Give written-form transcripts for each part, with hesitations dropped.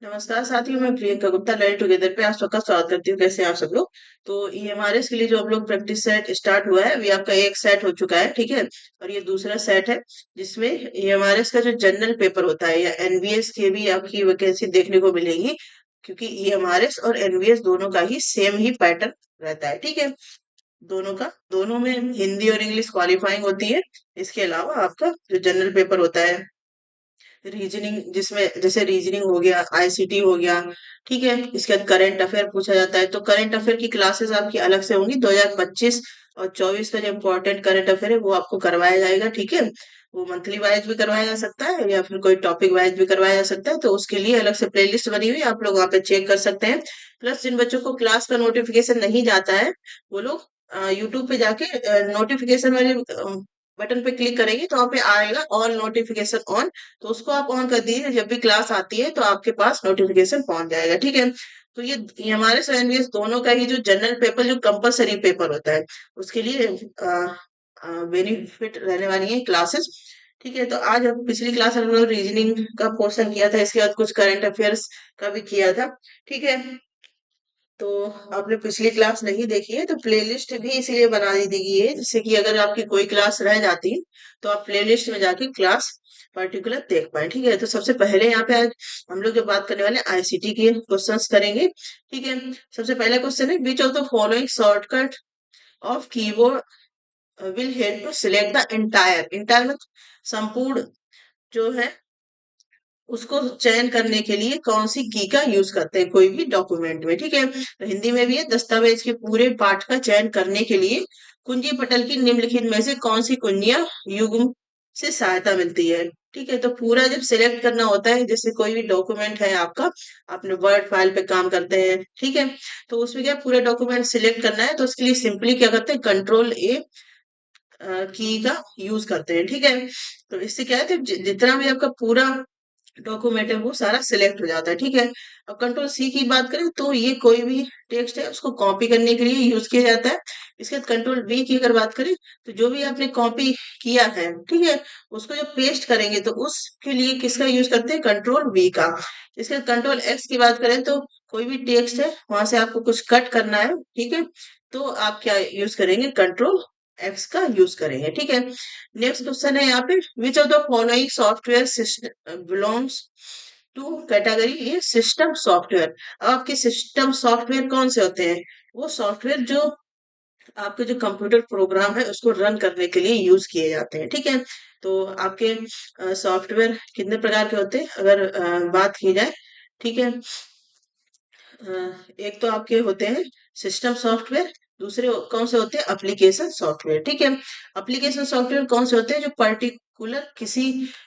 नमस्कार साथियों, मैं प्रियंका गुप्ता लर्न टुगेदर पे आप सबका स्वागत करती हूँ। कैसे हैं आप सब लोग। तो ईएमआरएस के लिए जो हम लोग प्रैक्टिस सेट स्टार्ट हुआ है, अभी आपका एक सेट हो चुका है, ठीक है। और ये दूसरा सेट है जिसमें ईएमआरएस का जो जनरल पेपर होता है या एनवीएस के भी आपकी वैकेंसी देखने को मिलेगी, क्योंकि ईएमआरएस और एनवीएस दोनों का ही सेम ही पैटर्न रहता है, ठीक है। दोनों में हिंदी और इंग्लिश क्वालिफाइंग होती है। इसके अलावा आपका जो जनरल पेपर होता है रीजनिंग, जिसमें जैसे रीजनिंग हो गया, आईसीटी हो गया, ठीक है। इसके बाद करंट अफेयर पूछा जाता है, तो करंट अफेयर की क्लासेस आपकी अलग से होंगी। 2025 और 24 का जो इम्पोर्टेंट करंट अफेयर है वो आपको करवाया जाएगा, ठीक है। वो मंथली वाइज भी करवाया जा सकता है या फिर कोई टॉपिक वाइज भी करवाया जा सकता है, तो उसके लिए अलग से प्लेलिस्ट बनी हुई है, आप लोग वहाँ पे चेक कर सकते हैं। प्लस जिन बच्चों को क्लास का नोटिफिकेशन नहीं जाता है, वो लोग यूट्यूब पे जाके नोटिफिकेशन वाले बटन पे क्लिक करेंगे तो वहाँ पे आएगा ऑल नोटिफिकेशन ऑन। तो उसको आप ऑन कर दीजिए, जब भी क्लास आती है तो आपके पास नोटिफिकेशन पहुंच जाएगा, ठीक है। तो ये हमारे एनवीएस दोनों का ही जो जनरल पेपर जो कंपलसरी पेपर होता है, उसके लिए बेनिफिट रहने वाली है क्लासेस, ठीक है। तो आज हम पिछली क्लास हम लोग रीजनिंग का पोर्शन किया था, इसके बाद कुछ करंट अफेयर्स का भी किया था, ठीक है। तो आपने पिछली क्लास नहीं देखी है तो प्लेलिस्ट भी इसीलिए बना दी गई है, जिससे कि अगर आपकी कोई क्लास रह जाती है तो आप प्लेलिस्ट में जाके क्लास पर्टिकुलर देख पाए, ठीक है। तो सबसे पहले यहाँ पे आज हम लोग जो बात करने वाले हैं आईसीटी के क्वेश्चंस करेंगे, ठीक है। सबसे पहला क्वेश्चन है, which of the following shortcut of keyboard will help to select the entire entire में संपूर्ण जो है उसको चयन करने के लिए कौन सी की का यूज करते हैं कोई भी डॉक्यूमेंट में, ठीक है। तो हिंदी में भी है, दस्तावेज के पूरे पाठ का चयन करने के लिए कुंजी पटल की निम्नलिखित में से कौन सी कुंजियां युग्म से सहायता मिलती है, ठीक है। तो पूरा जब सिलेक्ट करना होता है, जैसे कोई भी डॉक्यूमेंट है आपका, आपने वर्ड फाइल पे काम करते हैं, ठीक है। तो उसमें क्या पूरा डॉक्यूमेंट सिलेक्ट करना है, तो उसके लिए सिंपली क्या करते हैं, कंट्रोल ए की का यूज करते हैं, ठीक है। तो इससे क्या है कि जितना भी आपका पूरा डॉक्यूमेंट है वो सारा सिलेक्ट हो जाता है, ठीक है। अब कंट्रोल सी की बात करें तो ये कोई भी टेक्स्ट है उसको कॉपी करने के लिए यूज किया जाता है। इसके बाद कंट्रोल वी की अगर बात करें तो जो भी आपने कॉपी किया है, ठीक है, उसको जब पेस्ट करेंगे तो उसके लिए किसका यूज करते हैं, कंट्रोल वी का। इसके बाद कंट्रोल एक्स की बात करें तो कोई भी टेक्स्ट है वहां से आपको कुछ कट करना है, ठीक है, तो आप क्या यूज करेंगे, कंट्रोल एक्स का यूज करेंगे, ठीक है। नेक्स्ट क्वेश्चन है यहाँ पे, which of the following software system belongs to category ये सिस्टम सॉफ्टवेयर। अब आपके सिस्टम सॉफ्टवेयर कौन से होते हैं, वो सॉफ्टवेयर जो आपके जो कंप्यूटर प्रोग्राम है उसको रन करने के लिए यूज किए जाते हैं, ठीक है। तो आपके सॉफ्टवेयर कितने प्रकार के होते हैं अगर बात की जाए, ठीक है। अ, एक तो आपके होते हैं सिस्टम सॉफ्टवेयर, दूसरे कौन से होते हैं, एप्लीकेशन सॉफ्टवेयर, ठीक है। एप्लीकेशन सॉफ्टवेयर कौन से होते हैं, जो पर्टिकुलर किसी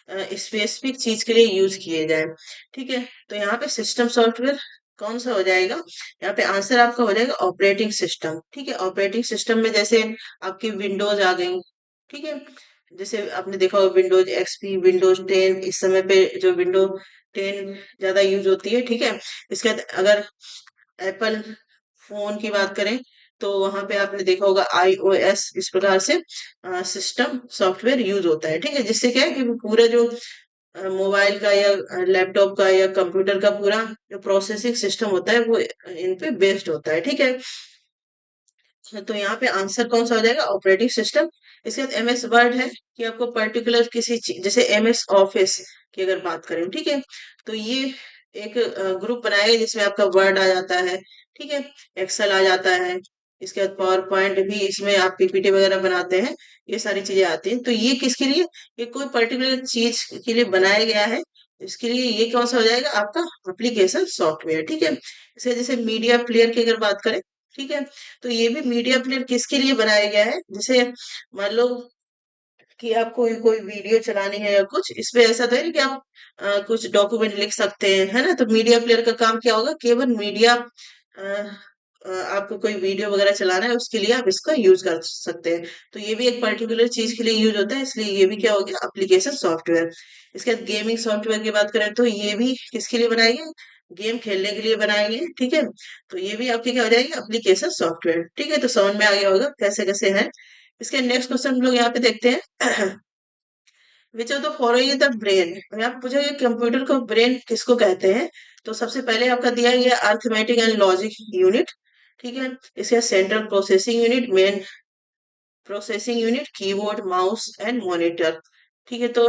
स्पेसिफिक चीज के लिए यूज किए जाए, ठीक है। तो यहाँ पे सिस्टम सॉफ्टवेयर कौन सा हो जाएगा, यहाँ पे आंसर आपका हो जाएगा ऑपरेटिंग सिस्टम, ठीक है। ऑपरेटिंग सिस्टम में जैसे आपकी विंडोज आ गई, ठीक है। जैसे आपने देखा होगा विंडोज एक्सपी, विंडोज 10, इस समय पे जो विंडो 10 ज्यादा यूज होती है, ठीक है। इसके बाद अगर एप्पल फोन की बात करें तो वहां पे आपने देखा होगा आईओएस, इस प्रकार से सिस्टम सॉफ्टवेयर यूज होता है, ठीक है। जिससे क्या है कि वो पूरा जो मोबाइल का या लैपटॉप का या कंप्यूटर का पूरा जो प्रोसेसिंग सिस्टम होता है वो इन पे बेस्ड होता है, ठीक है। तो यहाँ पे आंसर कौन सा हो जाएगा, ऑपरेटिंग सिस्टम। इसके बाद एमएस वर्ड है कि आपको पर्टिकुलर किसी चीज, जैसे एमएस ऑफिस की अगर बात करें, ठीक है, तो ये एक ग्रुप बनाएगा जिसमें आपका वर्ड आ जाता है, ठीक है, एक्सेल आ जाता है। इसके बाद पावर पॉइंट भी, इसमें आप पीपीटी वगैरह बनाते हैं, ये सारी चीजें आती हैं। तो ये किसके लिए, ये कोई पर्टिकुलर चीज के लिए बनाया गया है, इसके लिए ये कौन सा हो जाएगा आपका एप्लीकेशन सॉफ्टवेयर, ठीक है। इसे जैसे मीडिया प्लेयर की अगर बात करें, ठीक है, तो ये भी मीडिया प्लेयर किसके लिए बनाया गया है, जैसे मान लो कि आपको कोई कोई वीडियो चलानी है या कुछ, इसमें ऐसा तो है नहीं कि आप कुछ डॉक्यूमेंट लिख सकते हैं, है ना। तो मीडिया प्लेयर का काम क्या होगा, केवल मीडिया आपको कोई वीडियो वगैरह चलाना है उसके लिए आप इसका यूज कर सकते हैं। तो ये भी एक पर्टिकुलर चीज के लिए यूज होता है, इसलिए ये भी क्या हो गया, एप्लीकेशन सॉफ्टवेयर। इसके बाद गेमिंग सॉफ्टवेयर की बात करें तो ये भी किसके लिए बनाए गए, गेम खेलने के लिए बनाए गए, ठीक है। तो ये भी आपके क्या हो जाएगी, एप्लीकेशन सॉफ्टवेयर, ठीक है। तो समझ में आ गया होगा कैसे कैसे है। इसके नेक्स्ट क्वेश्चन हम लोग यहाँ पे देखते हैं विच of the following is the brain. अगर आप पूछोगे कंप्यूटर को ब्रेन किसको कहते हैं, तो सबसे पहले आपका दिया गया अर्थमेटिक एंड लॉजिक यूनिट। ठीक है, इसके central processing unit, main processing unit, keyboard, mouse and monitor. ठीक है, तो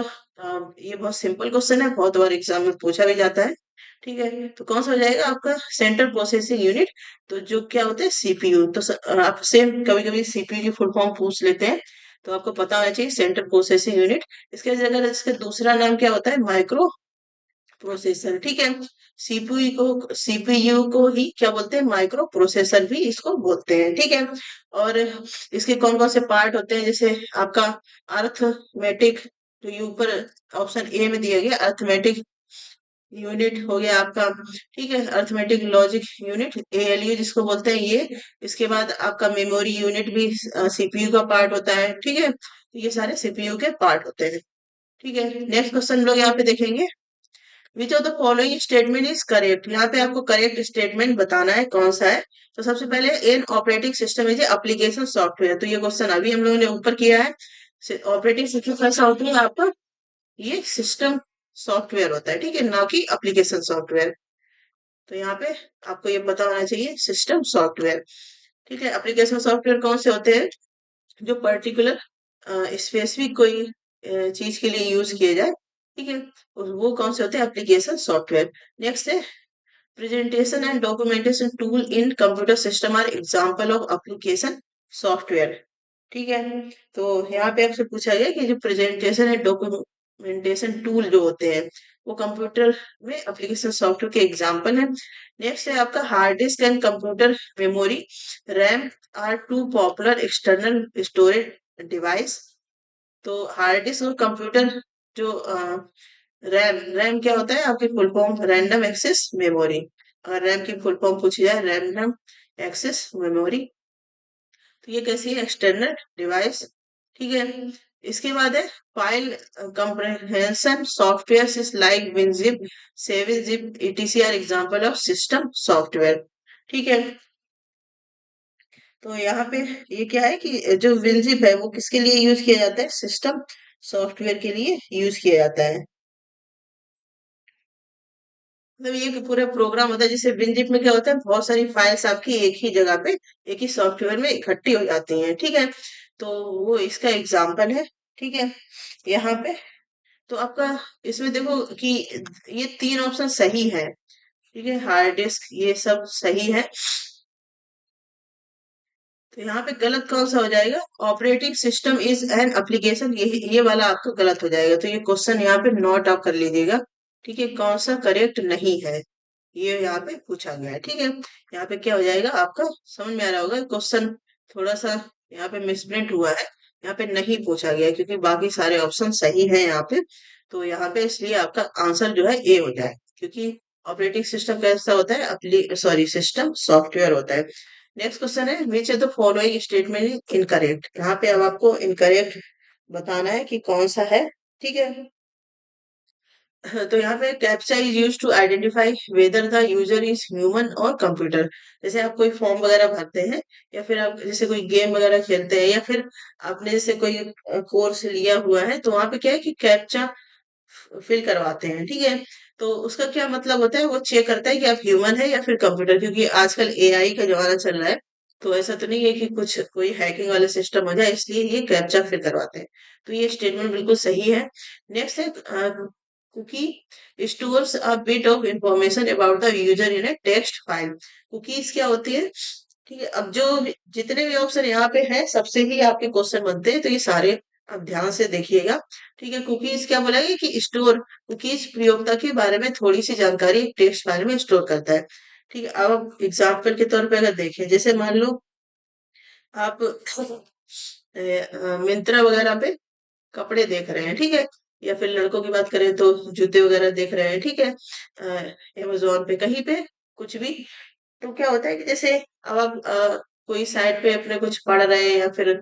ये बहुत सिंपल क्वेश्चन है, बहुत बार एग्जाम में पूछा भी जाता है। ठीक है, तो कौन सा हो जाएगा आपका सेंट्रल प्रोसेसिंग यूनिट। तो जो क्या होता है सीपीयू, तो आपसे कभी कभी सीपीयू की फुल फॉर्म पूछ लेते हैं, तो आपको पता होना चाहिए सेंट्रल प्रोसेसिंग यूनिट। इसके जगह इसका दूसरा नाम क्या होता है, माइक्रो प्रोसेसर। ठीक है, सीपीयू को ही क्या बोलते हैं, माइक्रो प्रोसेसर भी इसको बोलते हैं। ठीक है, और इसके कौन कौन से पार्ट होते हैं, जैसे आपका अर्थमेटिक, जो ये ऊपर ऑप्शन ए में दिया गया अर्थमेटिक यूनिट हो गया आपका। ठीक है, अर्थमेटिक लॉजिक यूनिट, एएलयू जिसको बोलते हैं ये। इसके बाद आपका मेमोरी यूनिट भी सीपीयू का पार्ट होता है। ठीक है, तो ये सारे सीपीयू के पार्ट होते हैं। ठीक है, नेक्स्ट क्वेश्चन लोग यहाँ पे देखेंगे, विच of the following statement is correct. यहाँ पे आपको करेक्ट स्टेटमेंट बताना है कौन सा है। तो सबसे पहले an operating system is application software, तो ये क्वेश्चन अभी हम लोगों ने ऊपर किया है। ऑपरेटिंग सिस्टम कैसा होता है आपका, ये सिस्टम सॉफ्टवेयर होता है। ठीक है, ना कि एप्लीकेशन सॉफ्टवेयर। तो यहाँ पे आपको ये पता होना चाहिए सिस्टम सॉफ्टवेयर। ठीक है, एप्लीकेशन सॉफ्टवेयर कौन से होते हैं, जो पर्टिकुलर स्पेसिफिक कोई चीज के लिए यूज किए जाए। ठीक है, और वो कौन से होते हैं, एप्लीकेशन सॉफ्टवेयर। नेक्स्ट है presentation and documentation tool in computer system are example of application software. ठीक है, तो यहाँ पे आपसे पूछा गया कि जो प्रेजेंटेशन एंड डॉक्यूमेंटेशन टूल जो होते हैं, वो कंप्यूटर में एप्लीकेशन सॉफ्टवेयर के एग्जांपल है। नेक्स्ट है आपका hard disk and computer memory, RAM are two popular external storage device. तो हार्ड डिस्क और कंप्यूटर जो रैम, रैम क्या होता है आपकी full form, random access memory. अगर रैम की फुल फॉर्म पूछी जाए, रैंडम एक्सेस मेमोरी, तो ये कैसी है, एक्सटर्नल डिवाइस। ठीक है, इसके बाद है file comprehension software is like WinZip, seven zip, etc are example of system software. ठीक है, तो यहाँ पे ये क्या है कि जो विनजिप है वो किसके लिए यूज किया जाता है, सिस्टम सॉफ्टवेयर के लिए यूज किया जाता है। मतलब ये पूरा प्रोग्राम होता है, जैसे विनजिप में क्या होता है, बहुत सारी फाइल्स आपकी एक ही जगह पे, एक ही सॉफ्टवेयर में इकट्ठी हो जाती हैं। ठीक है, तो वो इसका एग्जाम्पल है। ठीक है, यहाँ पे तो आपका इसमें देखो कि ये तीन ऑप्शन सही है। ठीक है, हार्ड डिस्क ये सब सही है। तो यहाँ पे गलत कौन सा हो जाएगा, operating system is an application, ये वाला आपका गलत हो जाएगा। तो ये क्वेश्चन यहाँ पे नोट आउट कर लीजिएगा। ठीक है, कौन सा करेक्ट नहीं है, ये यहाँ पे पूछा गया है। ठीक है, यहाँ पे क्या हो जाएगा आपका, समझ में आ रहा होगा क्वेश्चन, थोड़ा सा यहाँ पे मिसप्रिंट हुआ है, यहाँ पे नहीं पूछा गया क्योंकि बाकी सारे ऑप्शन सही है यहाँ पे। तो यहाँ पे इसलिए आपका आंसर जो है ए हो जाए, क्योंकि ऑपरेटिंग सिस्टम कैसा होता है, सॉरी सिस्टम सॉफ्टवेयर होता है। नेक्स्ट क्वेश्चन है, which of the following statement is incorrect. यहाँ पे अब आपको इनकरेक्ट बताना है कि कौन सा है। ठीक है, तो यहाँ पे captcha is use to identify whether the user is human और कंप्यूटर। जैसे आप कोई फॉर्म वगैरह भरते हैं, या फिर आप जैसे कोई गेम वगैरह खेलते हैं, या फिर आपने जैसे कोई कोर्स लिया हुआ है, तो वहां पे क्या है कि कैप्चा फिल करवाते हैं। ठीक है, तो उसका क्या मतलब होता है, वो चेक करता है कि आप ह्यूमन है या फिर कंप्यूटर, क्योंकि आजकल एआई का जमाना चल रहा है। तो ऐसा तो नहीं है कि कुछ कोई हैकिंग वाला सिस्टम हो जाए, इसलिए ये कैप्चा फिल करवाते हैं। तो ये स्टेटमेंट बिल्कुल सही है। नेक्स्ट है cookie stores a bit of information about the user in a text file. Cookies क्या होती है, ठीक है, अब जो जितने भी ऑप्शन यहाँ पे हैं सबसे ही आपके क्वेश्चन बनते हैं, तो ये सारे आप ध्यान से देखिएगा। ठीक है, कुकीज क्या बोला गया कि स्टोर, कुकीज प्रयोक्ता के बारे में थोड़ी सी जानकारी एक टेक्स्ट फाइल में स्टोर करता है। ठीक है, अब एग्जाम्पल के तौर पे अगर देखें, जैसे मान लो आप मिंत्रा वगैरह पे कपड़े देख रहे हैं। ठीक है, या फिर लड़कों की बात करें तो जूते वगैरह देख रहे हैं। ठीक है, अमेजोन पे कहीं पे कुछ भी, तो क्या होता है कि जैसे अब आप कोई साइट पे अपने कुछ पढ़ रहे हैं, या फिर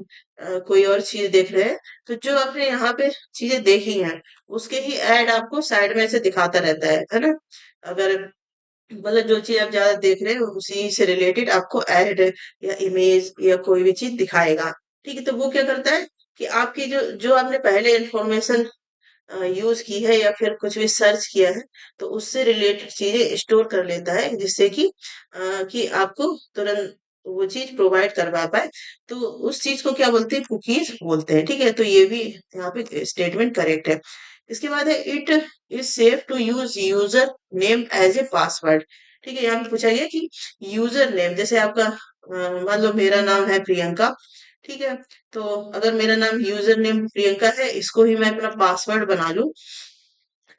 कोई और चीज देख रहे हैं, तो जो आपने यहाँ पे चीजें देखी हैं उसके ही ऐड आपको साइड में से दिखाता रहता है ना। अगर मतलब जो चीज आप ज्यादा देख रहे हो उसी से रिलेटेड आपको ऐड या इमेज या कोई भी चीज दिखाएगा। ठीक है, तो वो क्या करता है कि आपकी जो जो आपने पहले इंफॉर्मेशन यूज की है या फिर कुछ भी सर्च किया है, तो उससे रिलेटेड चीजें स्टोर कर लेता है, जिससे कि आपको तुरंत वो चीज प्रोवाइड करवा पाए। तो उस चीज को क्या बोलते हैं, कुकीज बोलते हैं। ठीक है, तो ये भी यहाँ पे स्टेटमेंट करेक्ट है। इसके बाद है, it is safe to use user name as a password. ठीक है, यहाँ पे पूछा गया कि यूजर नेम, जैसे आपका मान लो मेरा नाम है प्रियंका। ठीक है, तो अगर मेरा नाम यूजर नेम प्रियंका है, इसको ही मैं अपना पासवर्ड बना लूं,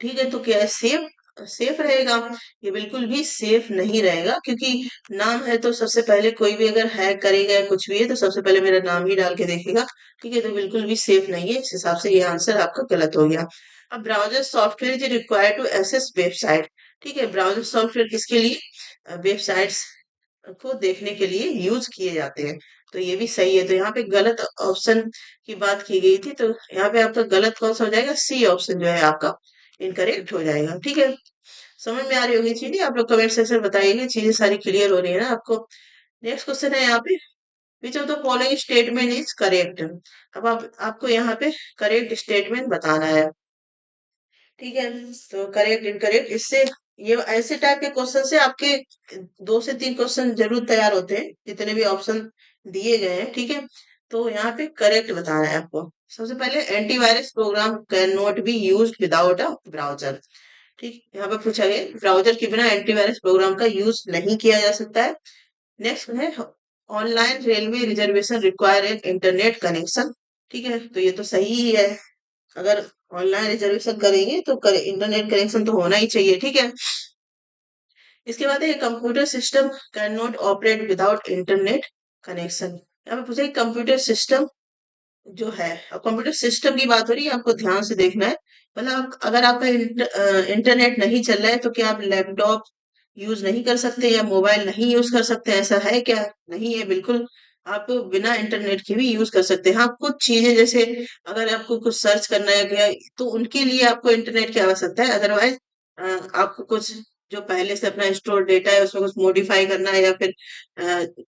ठीक है, तो क्या है, सेफ सेफ रहेगा? ये बिल्कुल भी सेफ नहीं रहेगा, क्योंकि नाम है तो सबसे पहले कोई भी अगर हैक करेगा या कुछ भी है तो सबसे पहले मेरा नाम ही डाल के देखेगा। ठीक है, तो बिल्कुल भी सेफ नहीं है। इस हिसाब से ये आंसर आपका गलत हो गया। अब browser software is required to access website. ठीक है, ब्राउजर सॉफ्टवेयर किसके लिए, वेबसाइट्स को देखने के लिए यूज किए जाते हैं। तो ये भी सही है। तो यहाँ पे गलत ऑप्शन की बात की गई थी, तो यहाँ पे आपका गलत कौन सा हो जाएगा, सी ऑप्शन जो है आपका इनकरेक्ट हो जाएगा। ठीक है, समझ में आ रही होगी चीजें? आप लोग कमेंट सेक्शन में बताइए, चीजें सारी क्लियर हो रही है ना आपको? नेक्स्ट क्वेश्चन है यहाँ पे, which of the following statement is correct. अब आपको यहाँ पे करेक्ट स्टेटमेंट बताना है। ठीक है, तो करेक्ट इनकरेक्ट, इससे ये ऐसे टाइप के क्वेश्चन से आपके 2 से 3 क्वेश्चन जरूर तैयार होते हैं, जितने भी ऑप्शन दिए गए हैं। ठीक है, तो यहाँ पे करेक्ट बताना है आपको। सबसे पहले, antivirus program can not be use without a browser. ठीक, यहाँ पे पूछा गया ब्राउजर के बिना एंटीवायरस प्रोग्राम का यूज नहीं किया जा सकता है। नेक्स्ट है, online railway reservation require an internet connection. ठीक है, तो ये तो सही ही है। अगर ऑनलाइन रिजर्वेशन करेंगे तो इंटरनेट कनेक्शन तो होना ही चाहिए। ठीक है, इसके बाद है, computer system can not operate without internet connection. यहाँ पे पूछा कंप्यूटर सिस्टम जो है, अब कंप्यूटर सिस्टम की बात हो रही है, आपको ध्यान से देखना है। मतलब अगर आपका इंटरनेट नहीं चल रहा है, तो क्या आप लैपटॉप यूज नहीं कर सकते या मोबाइल नहीं यूज कर सकते? ऐसा है क्या? नहीं है, बिल्कुल। आप बिना इंटरनेट के भी यूज कर सकते हैं। हाँ, कुछ चीजें जैसे अगर आपको कुछ सर्च करना है क्या, तो उनके लिए आपको इंटरनेट की आवश्यकता है। अदरवाइज आपको कुछ जो पहले से अपना स्टोर डेटा है उसमें कुछ मॉडिफाई करना है, या फिर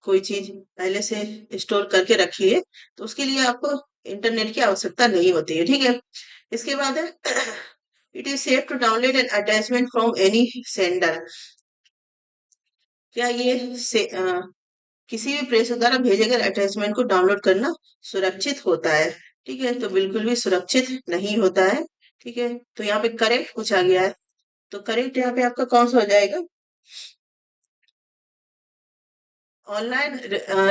कोई चीज पहले से स्टोर करके रखी है, तो उसके लिए आपको इंटरनेट की आवश्यकता नहीं होती है। ठीक है, इसके बाद है, it is safe to download an attachment from any sender. क्या किसी भी प्रेषक द्वारा भेजे गए अटैचमेंट को डाउनलोड करना सुरक्षित होता है? ठीक है, तो बिल्कुल भी सुरक्षित नहीं होता है। ठीक है, तो यहाँ पे करेक्ट पूछा गया है, तो करेक्ट यहाँ पे आपका कौन सा हो जाएगा, ऑनलाइन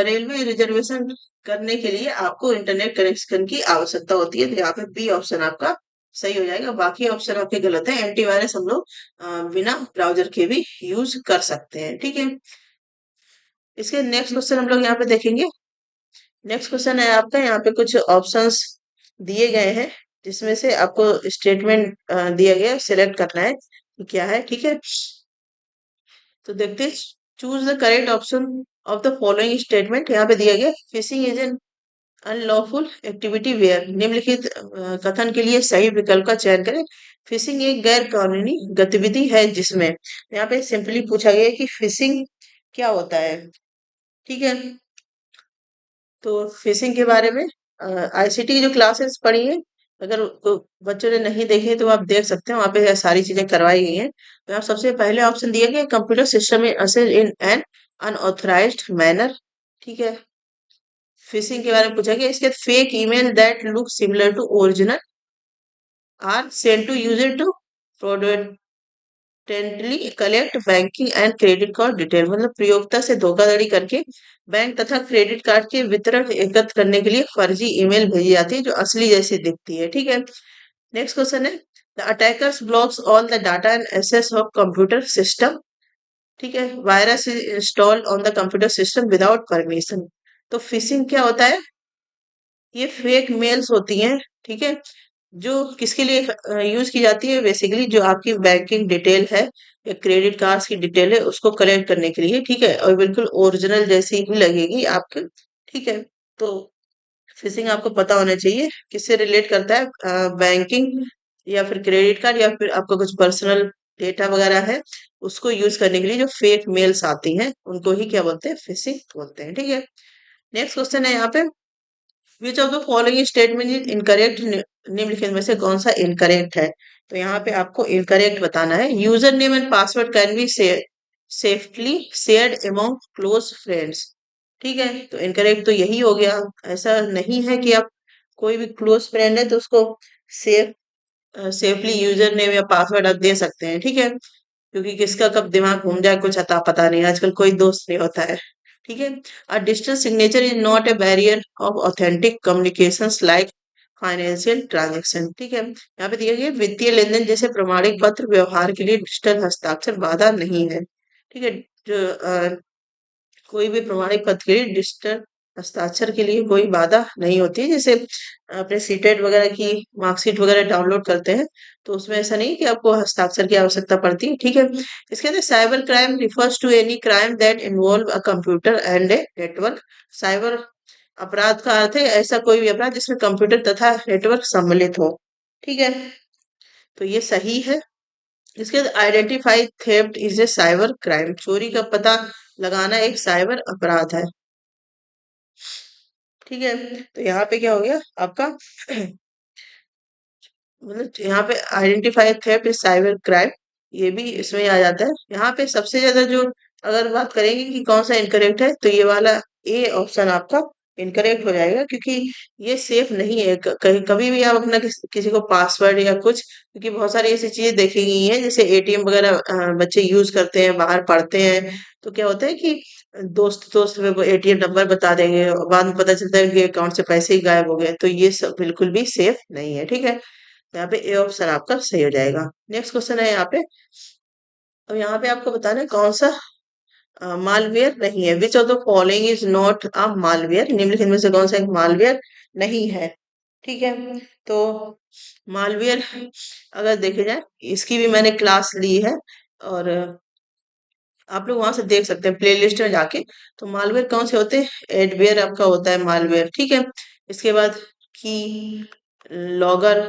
रेलवे रिजर्वेशन करने के लिए आपको इंटरनेट कनेक्शन की आवश्यकता होती है। तो यहाँ पे बी ऑप्शन आपका सही हो जाएगा। बाकी ऑप्शन आपके गलत है। एंटीवायरस हम लोग बिना ब्राउजर के भी यूज कर सकते हैं। ठीक है, इसके नेक्स्ट क्वेश्चन हम लोग यहाँ पे देखेंगे। नेक्स्ट क्वेश्चन है आपका, यहाँ पे कुछ ऑप्शंस दिए गए हैं, जिसमें से आपको स्टेटमेंट दिया गया सिलेक्ट करना है कि क्या है। ठीक है, तो देखते हैं, choose the correct option of the following statement. यहाँ पे दिया गया, phishing is an unlawful activity where, निम्नलिखित कथन के लिए सही विकल्प का चयन करें। फिशिंग एक गैर कानूनी गतिविधि है जिसमें, यहाँ पे सिंपली पूछा गया है कि फिशिंग क्या होता है। ठीक है, तो फिशिंग के बारे में आईसीटी की जो क्लासेस पढ़ी है, अगर बच्चों ने नहीं देखे तो आप देख सकते हैं, वहां पे सारी चीजें करवाई गई हैं। तो यहाँ सबसे पहले ऑप्शन दिया गया, कंप्यूटर सिस्टम में accesses in an unauthorized manner. ठीक है, फिशिंग के बारे में पूछा गया, इसके fake email that look similar to original are sent to user to fraudulently collect banking and credit card detail, मतलब प्रयोगता से धोखाधड़ी करके बैंक तथा क्रेडिट कार्ड के वितरण एकत्र करने के लिए फर्जी ईमेल भेजी जाती है, जो असली जैसी दिखती है। ठीक है, नेक्स्ट क्वेश्चन है, the attackers blocks all the data and access of computer system. ठीक है, virus is installed on the computer system without permission. तो फिशिंग क्या होता है, ये फेक मेल्स होती हैं। ठीक है, जो किसके लिए यूज की जाती है, बेसिकली जो आपकी बैंकिंग डिटेल है या क्रेडिट कार्ड्स की डिटेल है उसको कलेक्ट करने के लिए। ठीक है, और बिल्कुल ओरिजिनल जैसी ही लगेगी आपके। ठीक है, तो फिशिंग आपको पता होना चाहिए किससे रिलेट करता है, बैंकिंग या फिर क्रेडिट कार्ड या फिर आपका कुछ पर्सनल डेटा वगैरह है, उसको यूज करने के लिए जो फेक मेल्स आती हैं उनको ही क्या बोलते हैं, फिशिंग बोलते हैं। ठीक है, नेक्स्ट क्वेश्चन है यहाँ पे, which of the following statement is incorrect, निम्नलिखित में से कौन सा इनकरेक्ट है? तो यहाँ पे आपको इनकरेक्ट बताना है। User name and password can be safely shared among close friends. ठीक है, तो इनकरेक्ट तो यही हो गया। ऐसा नहीं है कि आप कोई भी क्लोज फ्रेंड है तो उसको सेफ सेफली यूजर नेम या पासवर्ड आप दे सकते हैं। ठीक है, क्योंकि किसका कब दिमाग घूम जाए कुछ अता पता नहीं, आजकल कोई दोस्त नहीं होता है। ठीक है, a digital signature is not a barrier of authentic communications like financial transaction. ठीक है, यहाँ पे दिया गया वित्तीय लेनदेन जैसे प्रमाणिक पत्र व्यवहार के लिए डिजिटल हस्ताक्षर बाधा नहीं है। ठीक है, जो कोई भी प्रमाणिक पत्र के लिए डिजिटल हस्ताक्षर के लिए कोई बाधा नहीं होती है। जैसे अपने सीटेट वगैरह की मार्कशीट वगैरह डाउनलोड करते हैं तो उसमें ऐसा नहीं कि आपको हस्ताक्षर की आवश्यकता पड़ती है। ठीक है, इसके अंदर cyber crime refers to any crime that involve a computer and a network. Cyber अपराध का अर्थ है ऐसा कोई भी अपराध जिसमें कंप्यूटर तथा नेटवर्क सम्मिलित हो। ठीक है, तो ये सही है। इसके बाद identify theft is a cyber crime, चोरी का पता लगाना एक साइबर अपराध है। ठीक है, तो यहाँ पे क्या हो गया आपका मतलब यहाँ पे identify theft is cyber crime, ये भी इसमें आ जाता है। यहाँ पे सबसे ज्यादा जो अगर बात करेंगे कि कौन सा इनकरेक्ट है तो ये वाला ए ऑप्शन आपका इनकरेक्ट हो जाएगा, क्योंकि ये सेफ नहीं है। कहीं कभी भी आप अपना किसी को पासवर्ड या कुछ, क्योंकि बहुत सारी ऐसी चीजें देखी गई हैं जैसे एटीएम वगैरह बच्चे यूज करते हैं, बाहर पढ़ते हैं, तो क्या होता है कि दोस्त दोस्त में वो एटीएम नंबर बता देंगे और बाद में पता चलता है उनके अकाउंट से पैसे ही गायब हो गए, तो ये सब बिल्कुल भी सेफ नहीं है। ठीक है, यहाँ पे ए ऑप्शन आपका सही हो जाएगा। नेक्स्ट क्वेश्चन है यहाँ पे। अब यहाँ पे आपको बताना है कौन सा मालवेयर नहीं है। Which of the following is not a malware, निम्नलिखित में से कौन सा एक मालवेयर नहीं है? ठीक है, तो मालवेयर अगर देखे जाए इसकी भी मैंने क्लास ली है, और आप लोग वहां से देख सकते हैं प्लेलिस्ट में जाके। तो मालवेयर कौन से होते हैं? एडवेयर आपका होता है मालवेयर। ठीक है, इसके बाद की लॉगर,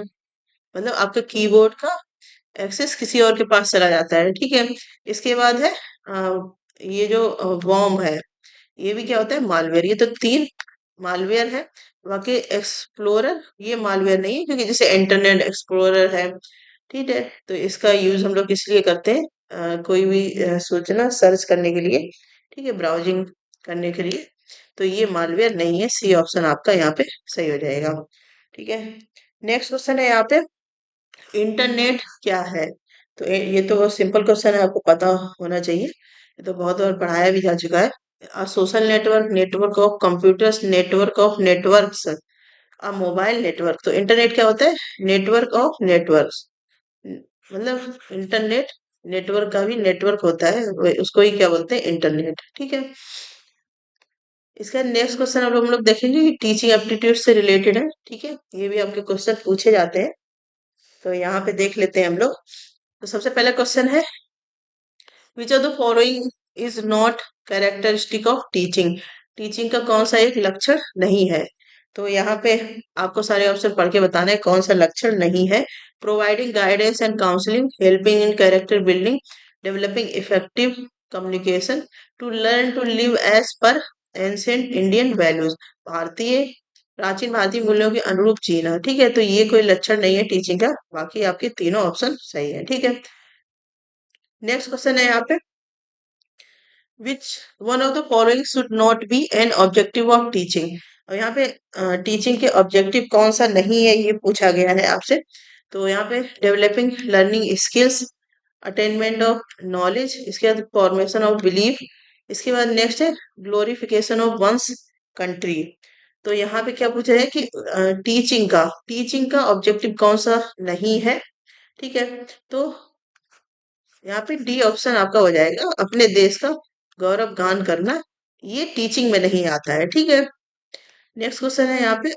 मतलब आपके कीबोर्ड का एक्सेस किसी और के पास चला जाता है। ठीक है, इसके बाद है ये जो वॉर्म है, ये भी क्या होता है? मालवेयर। ये तो तीन मालवेयर है। बाकी एक्सप्लोरर ये मालवेयर नहीं है, क्योंकि जैसे इंटरनेट एक्सप्लोरर है। ठीक है, तो इसका यूज हम लोग किस लिए करते हैं? कोई भी सूचना सर्च करने के लिए, ठीक है, ब्राउजिंग करने के लिए। तो ये मालवेयर नहीं है, सी ऑप्शन आपका यहाँ पे सही हो जाएगा। ठीक है, नेक्स्ट क्वेश्चन है यहाँ पे, इंटरनेट क्या है? तो ये तो बहुत सिंपल क्वेश्चन है, आपको पता होना चाहिए, ये तो बहुत बार पढ़ाया भी जा चुका है। Social network, network of computers, network of networks, a mobile network. तो इंटरनेट क्या होता है? नेटवर्क ऑफ नेटवर्क्स, मतलब इंटरनेट नेटवर्क का भी नेटवर्क होता है, उसको ही क्या बोलते हैं? इंटरनेट। ठीक है, इसका नेक्स्ट क्वेश्चन अब हम लोग देखेंगे कि टीचिंग एप्टीट्यूड से रिलेटेड है। ठीक है, ये भी आपके क्वेश्चन पूछे जाते हैं, तो यहाँ पे देख लेते हैं हम लोग। तो सबसे पहला क्वेश्चन है, which of the following is not characteristic of teaching, teaching का कौन सा एक लक्षण नहीं है? तो यहाँ पे आपको सारे ऑप्शन पढ़ के बताना है कौन सा लक्षण नहीं है। Providing guidance and counselling, helping in character building, developing effective communication, to learn to live as per ancient Indian values, भारतीय प्राचीन भारतीय मूल्यों के अनुरूप जीना। ठीक है, तो ये कोई लक्षण नहीं है टीचिंग का, बाकी आपके तीनों ऑप्शन सही है। ठीक है, नेक्स्ट क्वेश्चन है यहाँ पे, which one of the following should not be an objective of teaching. और यहाँ पे टीचिंग के ऑब्जेक्टिव कौन सा नहीं है ये पूछा गया है आपसे। तो यहाँ पे developing learning skills, attainment of knowledge, इसके बाद फॉर्मेशन ऑफ बिलीफ, इसके बाद नेक्स्ट है ग्लोरिफिकेशन ऑफ वंस कंट्री। तो यहाँ पे क्या पूछा है कि टीचिंग का ऑब्जेक्टिव कौन सा नहीं है? ठीक है, तो यहाँ पे डी ऑप्शन आपका हो जाएगा, अपने देश का गौरव गान करना, ये टीचिंग में नहीं आता है। ठीक है, नेक्स्ट क्वेश्चन है यहाँ पे,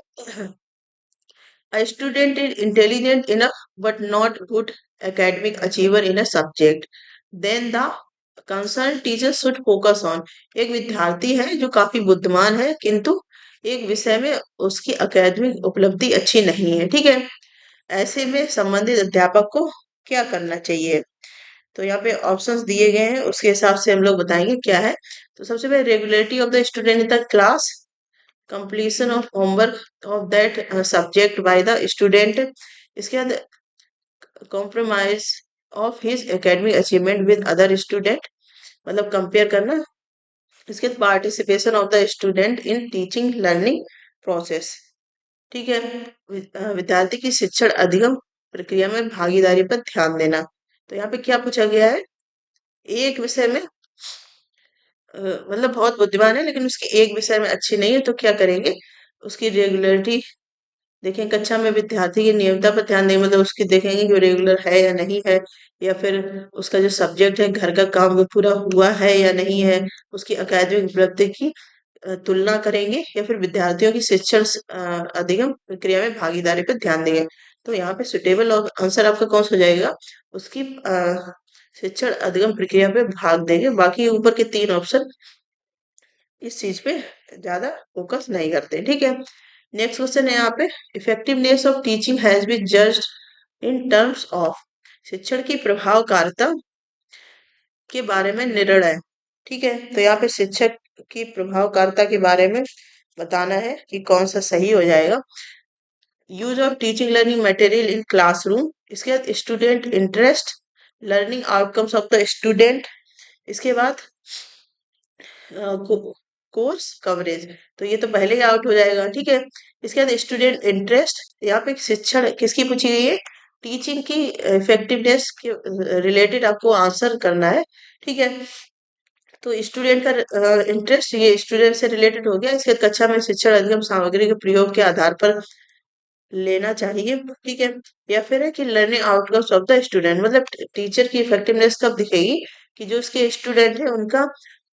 a student is intelligent enough but not good academic achiever in a subject, then the concerned teacher should focus on, एक विद्यार्थी है जो काफी बुद्धिमान है किंतु एक विषय में उसकी अकेडमिक उपलब्धि अच्छी नहीं है। ठीक है, ऐसे में संबंधित अध्यापक को क्या करना चाहिए? तो यहाँ पे ऑप्शंस दिए गए हैं, उसके हिसाब से हम लोग बताएंगे क्या है। तो सबसे पहले regularity of the student in the class, completion of homework of that subject by the student. इसके बाद compromise of his academic achievement with other student, मतलब कंपेयर करना। इसके बाद participation of the student in teaching learning process. ठीक है, विद्यार्थी की शिक्षण अधिगम प्रक्रिया में भागीदारी पर ध्यान देना। तो यहाँ पे क्या पूछा गया है, एक विषय में मतलब बहुत बुद्धिमान है लेकिन उसके एक विषय में अच्छी नहीं है, तो क्या करेंगे, उसकी रेगुलरिटी देखें। कक्षा में विद्यार्थी की नियमितता पर ध्यान दें, मतलब उसकी देखेंगे कि वो रेगुलर है या नहीं है, या फिर उसका जो सब्जेक्ट है घर का काम वो पूरा हुआ है या नहीं है, उसकी अकादमिक उपलब्धि की तुलना करेंगे, या फिर विद्यार्थियों की शिक्षण अधिगम प्रक्रिया में भागीदारी पर ध्यान देंगे। तो यहाँ पे सुटेबल आंसर आपका कौन सा हो जाएगा, उसकी शिक्षण अधिगम प्रक्रिया पे भाग देंगे। बाकी ऊपर के तीन ऑप्शन इस चीज पे ज्यादा फोकस नहीं करते। ठीक है, नेक्स्ट क्वेश्चन है यहाँ पे, effectiveness of teaching has been judged in terms of. शिक्षण की प्रभावकारिता के बारे में निर्णय। ठीक है, तो यहाँ पे शिक्षक की प्रभावकारिता के बारे में बताना है कि कौन सा सही हो जाएगा। Use of teaching learning material in classroom, इसके बाद student interest, learning outcomes of the student, इसके बाद कोर्स कवरेज। तो ये तो पहले ही आउट हो जाएगा। ठीक है, इसके बाद स्टूडेंट इंटरेस्ट, यहाँ पे शिक्षण किसकी पूछी गई है, टीचिंग की इफेक्टिवनेस के रिलेटेड आपको आंसर करना है। ठीक है, तो स्टूडेंट का इंटरेस्ट ये स्टूडेंट से रिलेटेड हो गया। इसके बाद कक्षा में शिक्षण अधिगम सामग्री के प्रयोग के आधार पर लेना चाहिए। ठीक है, या फिर है कि learning outcomes of the student, मतलब टीचर की इफेक्टिवनेस कब दिखेगी, कि जो उसके स्टूडेंट है उनका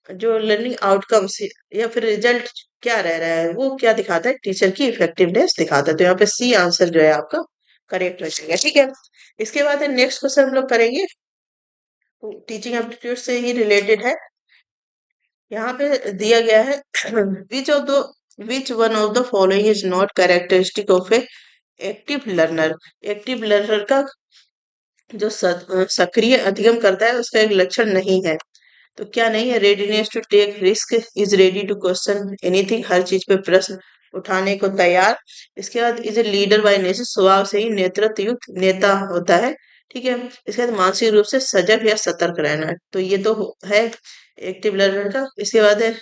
जो लर्निंग आउटकम्स या फिर रिजल्ट क्या रह रहा है, वो क्या दिखाता है, टीचर की इफेक्टिवनेस दिखाता है। तो यहाँ पे सी आंसर जो है आपका करेक्ट हो जाएगा। ठीक है, इसके बाद नेक्स्ट क्वेश्चन हम लोग करेंगे, टीचिंग एप्टीट्यूड से ही रिलेटेड है। यहाँ पे दिया गया है which one of the following is not characteristic of A active learner. Active learner का जो सक्रिय अधिगम करता है उसका एक लक्षण नहीं है। तो क्या नहीं है, readiness to take risk, is ready to question anything, हर चीज पे प्रश्न उठाने को तैयार। इसके बाद is a leader by nature, स्वभाव से ही नेतृत्व युक्त नेता होता है। ठीक है, इसके बाद मानसिक रूप से सजग या सतर्क रहना, तो ये तो है एक्टिव लर्नर का। इसके बाद है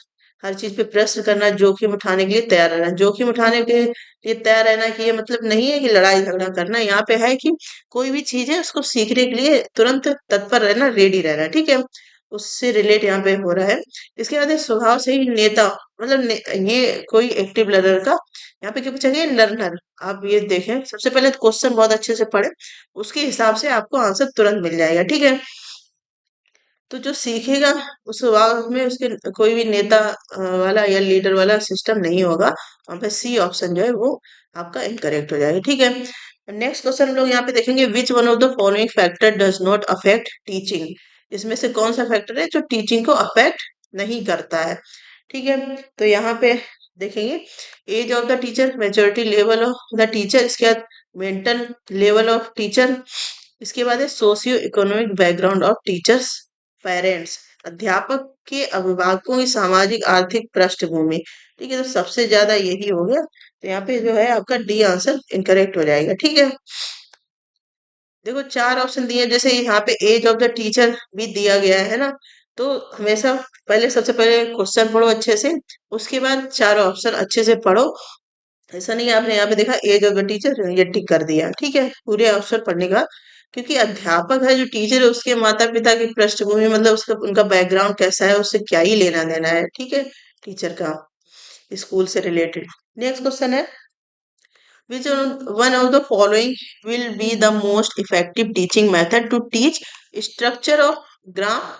हर चीज पे प्रश्न करना, जोखिम उठाने के लिए तैयार रहना। जोखिम उठाने के लिए तैयार रहना कि ये मतलब नहीं है कि लड़ाई झगड़ा करना, यहाँ पे है कि कोई भी चीज है उसको सीखने के लिए तुरंत तत्पर रहना, रेडी रहना। ठीक है, उससे रिलेट यहाँ पे हो रहा है। इसके बाद है स्वभाव से ही नेता, मतलब ये कोई एक्टिव लर्नर का यहाँ पे क्या पूछा गया, लर्नर। आप ये देखें, सबसे पहले क्वेश्चन बहुत अच्छे से पढ़े, उसके हिसाब से आपको आंसर तुरंत मिल जाएगा। ठीक है, तो जो सीखेगा उस स्वभाव में उसके कोई भी नेता वाला या लीडर वाला सिस्टम नहीं होगा। वहां पे सी ऑप्शन जो है वो आपका इनकरेक्ट हो जाएगा। ठीक है, नेक्स्ट क्वेश्चन हम लोग यहाँ पे देखेंगे, which one of the following factor does not affect teaching. इसमें से कौन सा फैक्टर है जो टीचिंग को अफेक्ट नहीं करता है। ठीक है, तो यहाँ पे देखेंगे, age of the teacher, maturity level of the teacher, इसके बाद मेंटल लेवल ऑफ टीचर, इसके बाद है socio economic background of teachers, parents, अध्यापक के अभिभावकों की सामाजिक आर्थिक पृष्ठभूमि। ठीक है, तो सबसे ज्यादा यही हो गया, तो यहाँ पे जो है आपका डी आंसर इनकरेक्ट हो जाएगा। ठीक है, देखो चार ऑप्शन दिए, जैसे यहाँ पे एज ऑफ द टीचर भी दिया गया है ना, तो हमेशा पहले सबसे पहले क्वेश्चन पढ़ो अच्छे से, उसके बाद चार ऑप्शन अच्छे से पढ़ो। ऐसा नहीं है आपने यहाँ पे देखा एज ऑफ द टीचर ये टिक कर दिया। ठीक है, पूरे ऑप्शन पढ़ने का, क्योंकि अध्यापक है जो टीचर है उसके माता पिता की पृष्ठभूमि, मतलब उसका उनका बैकग्राउंड कैसा है उससे क्या ही लेना देना है। ठीक है, टीचर का स्कूल से रिलेटेड। नेक्स्ट क्वेश्चन है, which one of the following will be the most effective teaching method to teach structure of gram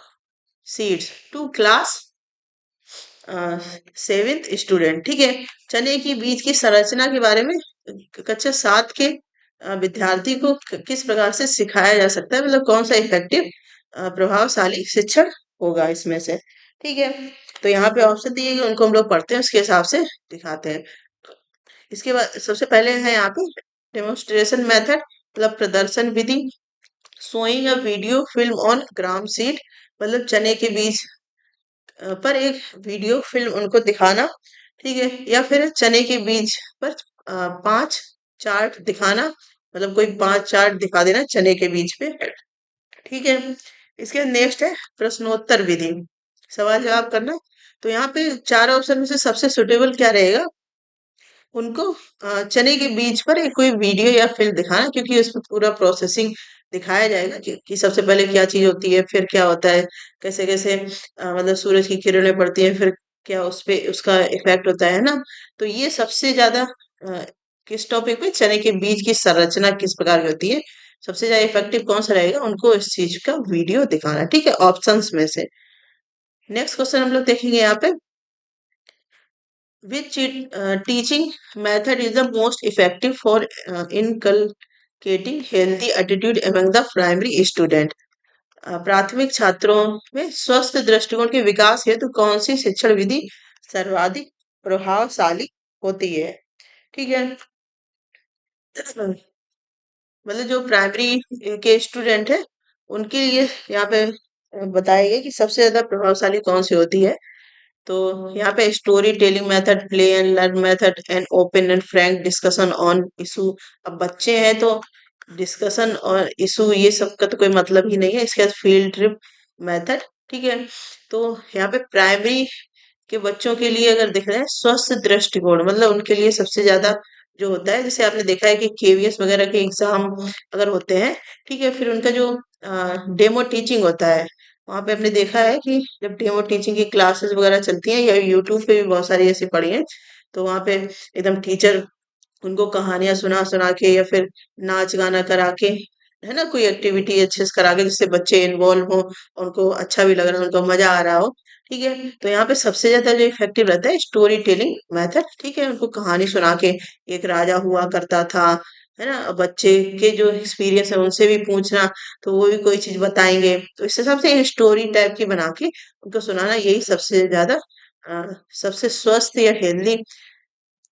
seeds to class seventh student. ठीक है, चने की बीज की संरचना के बारे में कक्षा 7 के विद्यार्थी को किस प्रकार से सिखाया जा सकता है, मतलब कौन सा इफेक्टिव प्रभावशाली शिक्षण होगा इसमें से। ठीक है, तो यहाँ पे ऑप्शन दिए गए उनको हम लोग पढ़ते हैं, उसके हिसाब से दिखाते हैं। इसके बाद सबसे पहले है यहाँ पे डेमोन्स्ट्रेशन मेथड, मतलब प्रदर्शन विधि। Showing a video film on gram seed, मतलब चने के बीज पर एक वीडियो फिल्म उनको दिखाना। ठीक है, या फिर चने के बीज पर 5 चार्ट दिखाना, मतलब कोई 5 चार्ट दिखा देना चने के बीज पे। ठीक है, इसके नेक्स्ट है प्रश्नोत्तर विधि, सवाल जवाब करना। तो यहाँ पे चार ऑप्शन में से सबसे सुटेबल क्या रहेगा, उनको चने के बीज पर एक कोई वीडियो या फिल्म दिखाना, क्योंकि उसमें पूरा प्रोसेसिंग दिखाया जाएगा कि सबसे पहले क्या चीज होती है, फिर क्या होता है, कैसे कैसे मतलब सूरज की किरणें पड़ती हैं, फिर क्या उस पे उसका इफेक्ट होता है ना। तो ये सबसे ज्यादा किस टॉपिक पे, चने के बीज की संरचना किस प्रकार की होती है, सबसे ज्यादा इफेक्टिव कौन सा रहेगा, उनको इस चीज का वीडियो दिखाना। ठीक है, ऑप्शंस में से नेक्स्ट क्वेश्चन हम लोग देखेंगे यहाँ पे, which teaching method is the most effective for inculcating healthy attitude among the primary student? प्राथमिक छात्रों में स्वस्थ दृष्टिकोण के विकास हेतु कौन सी शिक्षण विधि सर्वाधिक प्रभावशाली होती है? ठीक है, मतलब जो प्राइमरी के स्टूडेंट है उनके लिए यहाँ पे बताया गया कि सबसे ज्यादा प्रभावशाली कौन सी होती है। तो यहाँ पे story telling method, play and learn method and open and Frank discussion on issue. अब बच्चे हैं तो डिस्कशन और इशू ये सब का तो कोई मतलब ही नहीं है। इसके बाद फील्ड ट्रिप मेथड। ठीक है, तो यहाँ पे प्राइमरी के बच्चों के लिए अगर देख रहे हैं स्वस्थ दृष्टिकोण, मतलब उनके लिए सबसे ज्यादा जो होता है, जैसे आपने देखा है कि केवीएस वगैरह के एग्जाम अगर होते हैं, ठीक है, फिर उनका जो डेमो टीचिंग होता है, वहां पे आपने देखा है कि जब डेमो टीचिंग की क्लासेस वगैरह चलती हैं, या यूट्यूब पे भी बहुत सारी ऐसी पड़ी हैं, तो वहां पे एकदम टीचर उनको कहानियां सुना सुना के या फिर नाच गाना करा के, है ना, कोई एक्टिविटी अच्छे से करा के, जिससे बच्चे इन्वॉल्व हो, उनको अच्छा भी लग रहा हो, उनको मजा आ रहा हो। ठीक है, तो यहाँ पे सबसे ज्यादा जो इफेक्टिव रहता है स्टोरी टेलिंग मेथड। ठीक है, उनको कहानी सुना के, एक राजा हुआ करता था, है ना, बच्चे के जो एक्सपीरियंस है उनसे भी पूछना, तो वो भी कोई चीज बताएंगे, तो इस हिसाब से स्टोरी टाइप की बना के उनको सुनाना, यही सबसे ज्यादा अ, सबसे स्वस्थ या हेल्दी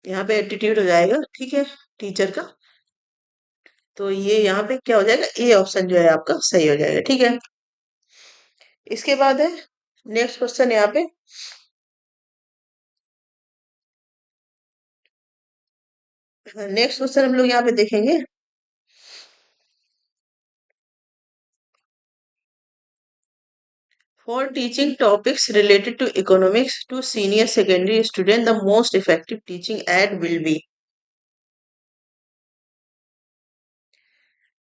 यहाँ पे एटीट्यूड हो जाएगा। ठीक है, टीचर का। तो ये यहाँ पे क्या हो जाएगा, ए ऑप्शन जो है आपका सही हो जाएगा। ठीक है, इसके बाद है नेक्स्ट क्वेश्चन यहाँ पे, नेक्स्ट क्वेश्चन हम लोग यहाँ पे देखेंगे, for teaching topics related to economics to senior secondary student the most effective teaching aid will be.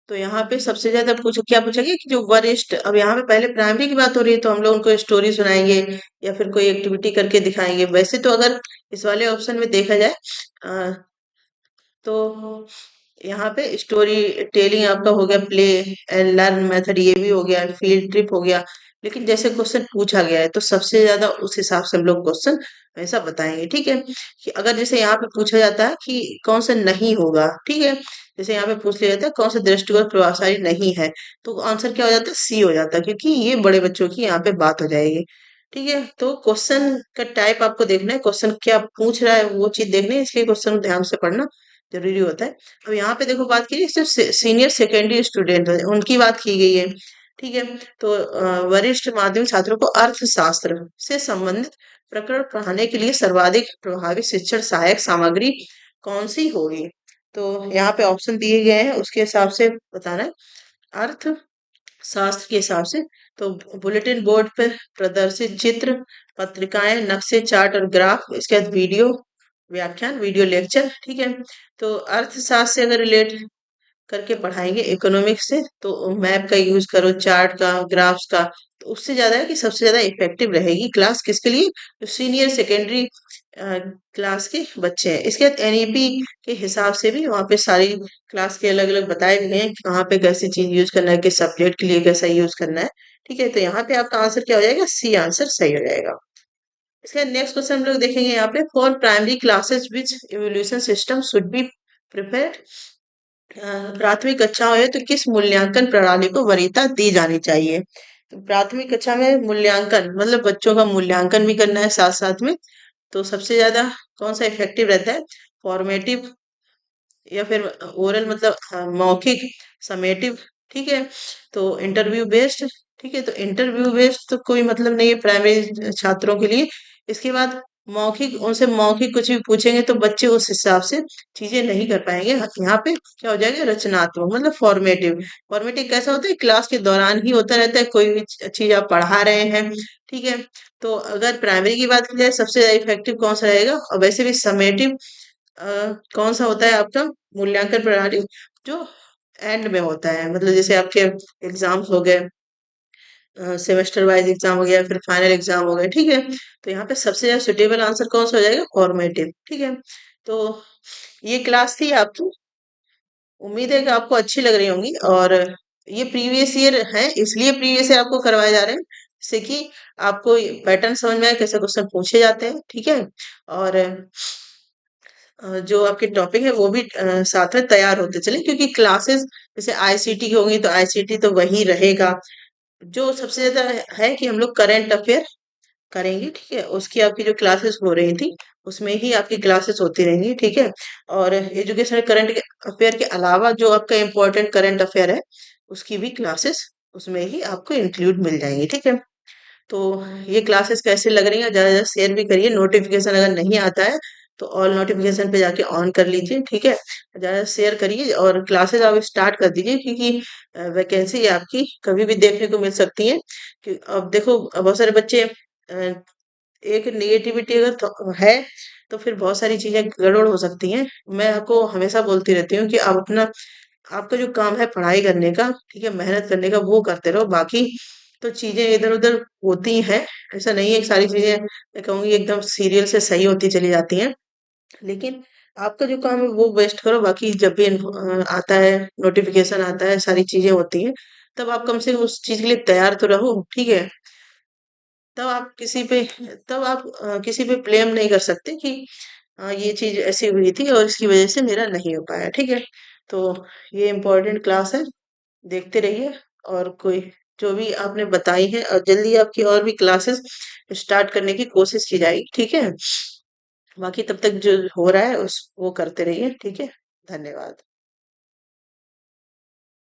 तो यहाँ पे सबसे ज्यादा क्या पूछा गया कि जो वरिष्ठ, अब यहाँ पे पहले प्राइमरी की बात हो रही है, तो हम लोग उनको स्टोरी सुनाएंगे या फिर कोई एक्टिविटी करके दिखाएंगे। वैसे तो अगर इस वाले ऑप्शन में देखा जाए तो यहाँ पे स्टोरी टेलिंग आपका हो गया, प्ले एंड लर्न मेथड ये भी हो गया, फील्ड ट्रिप हो गया। लेकिन जैसे क्वेश्चन पूछा गया है तो सबसे ज्यादा उस हिसाब से हम लोग क्वेश्चन ऐसा बताएंगे। ठीक है, कि अगर जैसे यहाँ पे पूछा जाता है कि कौन सा नहीं होगा, ठीक है, जैसे यहाँ पे पूछ लिया जाता है कौन सा दृष्टिकोण प्रभावशाली नहीं है, तो आंसर क्या हो जाता है, सी हो जाता है, क्योंकि ये बड़े बच्चों की यहाँ पे बात हो जाएगी। ठीक है, तो क्वेश्चन का टाइप आपको देखना है, क्वेश्चन क्या पूछ रहा है वो चीज देखनी है, इसलिए क्वेश्चन ध्यान से पढ़ना जरूरी होता है। अब यहाँ पे देखो बात की सिर्फ सीनियर सेकेंडरी स्टूडेंट उनकी बात की गई है। ठीक है, तो वरिष्ठ माध्यमिक छात्रों को अर्थशास्त्र से संबंधित प्रकरण पढ़ाने के लिए सर्वाधिक प्रभावी शिक्षण सहायक सामग्री कौन सी होगी। तो यहाँ पे ऑप्शन दिए गए हैं, उसके हिसाब से बताना है। अर्थ शास्त्र के हिसाब से तो बुलेटिन बोर्ड पर प्रदर्शित चित्र, पत्रिकाएं, नक्शे, चार्ट और ग्राफ, इसके बाद वीडियो व्याख्यान, वीडियो लेक्चर। ठीक है, तो अर्थशास्त्र से अगर रिलेट करके पढ़ाएंगे, इकोनॉमिक्स से तो मैप का यूज करो, चार्ट का, ग्राफ्स का, तो उससे ज्यादा है कि सबसे ज्यादा इफेक्टिव रहेगी क्लास किसके लिए, जो सीनियर सेकेंडरी क्लास के बच्चे हैं। इसके बाद एनईपी के हिसाब से भी वहाँ पे सारी क्लास के अलग अलग बताए गए हैं कि कहाँ पे कैसी चीज यूज करना है, किस सब्जेक्ट के लिए कैसा यूज करना है। ठीक है, तो यहाँ पे आपका आंसर क्या हो जाएगा, सी आंसर सही हो जाएगा। इसका नेक्स्ट क्वेश्चन हम लोग देखेंगे यहाँ पे, for primary classes which evolution system should be prepared. प्राथमिक कक्षाओं है तो किस मूल्यांकन प्रणाली को वरीयता दी जानी चाहिए। तो प्राथमिक कक्षा में मूल्यांकन मतलब बच्चों का मूल्यांकन भी करना है साथ साथ में, तो सबसे ज्यादा कौन सा इफेक्टिव रहता है, फॉर्मेटिव या फिर ओरल, मतलब मौखिक, समेटिव। ठीक है, तो इंटरव्यू बेस्ड। ठीक है, तो इंटरव्यू बेस्ड तो कोई मतलब नहीं है प्राइमरी छात्रों के लिए। इसके बाद मौखिक उनसे मौखिक कुछ भी पूछेंगे तो बच्चे उस हिसाब से चीजें नहीं कर पाएंगे। यहाँ पे क्या हो जाएगा, रचनात्मक मतलब फॉर्मेटिव। फॉर्मेटिव कैसा होता है, क्लास के दौरान ही होता रहता है, कोई भी चीज आप पढ़ा रहे हैं, ठीक है। तो अगर प्राइमरी की बात की जाए सबसे ज्यादा इफेक्टिव कौन सा रहेगा, और वैसे भी समेटिव कौन सा होता है आपका मूल्यांकन प्रणाली, जो एंड में होता है, मतलब जैसे आपके एग्जाम्स हो गए, सेमेस्टर वाइज एग्जाम हो गया, फिर फाइनल एग्जाम हो गए, ठीक है। तो यहाँ पे सबसे ज्यादा सुटेबल आंसर कौन सा हो जाएगा, फॉर्मेटिव, ठीक है। तो ये क्लास थी आपकी, उम्मीद है कि आपको अच्छी लग रही होंगी। और ये प्रीवियस ईयर है, इसलिए प्रीवियस ईयर आपको करवाए जा रहे हैं, जिससे कि आपको पैटर्न समझ में आए, कैसे क्वेश्चन पूछे जाते हैं, ठीक है। और जो आपके टॉपिक है वो भी साथ में तैयार होते चले, क्योंकि क्लासेस जैसे आईसीटी की होंगी तो आईसीटी तो वही रहेगा। जो सबसे ज्यादा है कि हम लोग करंट अफेयर करेंगे, ठीक है। उसकी आपकी जो क्लासेस हो रही थी उसमें ही आपकी क्लासेस होती रहेंगी, ठीक है। और एजुकेशनल करंट अफेयर के अलावा जो आपका इम्पोर्टेंट करंट अफेयर है उसकी भी क्लासेस उसमें ही आपको इंक्लूड मिल जाएंगी, ठीक है। तो ये क्लासेस कैसे लग रही हैं, ज्यादा से ज्यादा शेयर भी करिए। नोटिफिकेशन अगर नहीं आता है तो ऑल नोटिफिकेशन पे जाके ऑन कर लीजिए, ठीक है। ज्यादा शेयर करिए और क्लासेस आप स्टार्ट कर दीजिए, क्योंकि वैकेंसी आपकी कभी भी देखने को मिल सकती है। कि अब देखो, बहुत सारे बच्चे एक नेगेटिविटी अगर है तो फिर बहुत सारी चीजें गड़बड़ हो सकती हैं। मैं आपको हमेशा बोलती रहती हूँ कि आप अपना, आपका जो काम है पढ़ाई करने का, ठीक है, मेहनत करने का, वो करते रहो। बाकी तो चीजें इधर उधर होती हैं, ऐसा नहीं है कि सारी चीजें मैं कहूंगी एकदम सीरियल से सही होती चली जाती हैं। लेकिन आपका जो काम है वो बेस्ट करो। बाकी जब भी आता है, नोटिफिकेशन आता है, सारी चीजें होती हैं, तब आप कम से कम उस चीज के लिए तैयार तो रहो, ठीक है। तब आप किसी पे तब आप किसी पे ब्लेम नहीं कर सकते कि ये चीज ऐसी हुई थी और इसकी वजह से मेरा नहीं हो पाया, ठीक है। तो ये इम्पोर्टेंट क्लास है, देखते रहिए। और कोई जो भी आपने बताई है, और जल्दी आपकी और भी क्लासेस स्टार्ट करने की कोशिश की जाएगी, ठीक है। बाकी तब तक जो हो रहा है उस वो करते रहिए, ठीक है। धन्यवाद।